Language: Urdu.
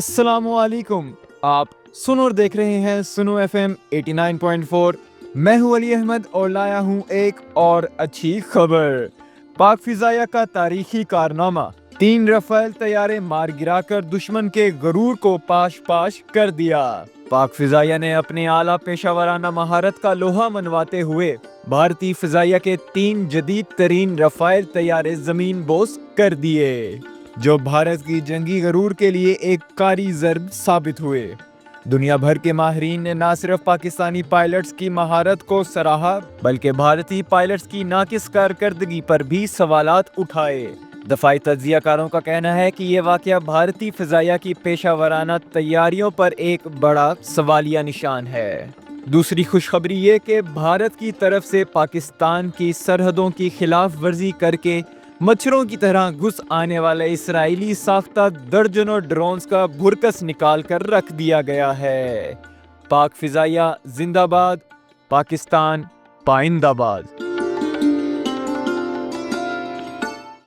السلام علیکم، آپ سن اور دیکھ رہے ہیں سنو ایف ایم 89.4۔ میں ہوں علی احمد اور لایا ہوں ایک اور اچھی خبر۔ پاک فضائیہ کا تاریخی کارنامہ، 3 رافیل طیارے مار گرا کر دشمن کے غرور کو پاش پاش کر دیا۔ پاک فضائیہ نے اپنے اعلیٰ پیشہ ورانہ مہارت کا لوہا منواتے ہوئے بھارتی فضائیہ کے 3 جدید ترین رافیل طیارے زمین بوس کر دیے، جو بھارت کی جنگی غرور کے لیے ایک کاری ضرب ثابت ہوئے۔ دنیا بھر کے ماہرین نے نہ صرف پاکستانی پائلٹس کی مہارت کو سراہا بلکہ بھارتی پائلٹس کی ناقص کارکردگی پر بھی سوالات اٹھائے۔ دفاعی تجزیہ کاروں کا کہنا ہے کہ یہ واقعہ بھارتی فضائیہ کی پیشہ ورانہ تیاریوں پر ایک بڑا سوالیہ نشان ہے۔ دوسری خوشخبری یہ کہ بھارت کی طرف سے پاکستان کی سرحدوں کی خلاف ورزی کر کے مچھروں کی طرح گھس آنے والے اسرائیلی ساختہ درجنوں ڈرونز کا بھرکس نکال کر رکھ دیا گیا ہے۔ پاک فضائیہ زندہ باد، پاکستان پائندہ باد۔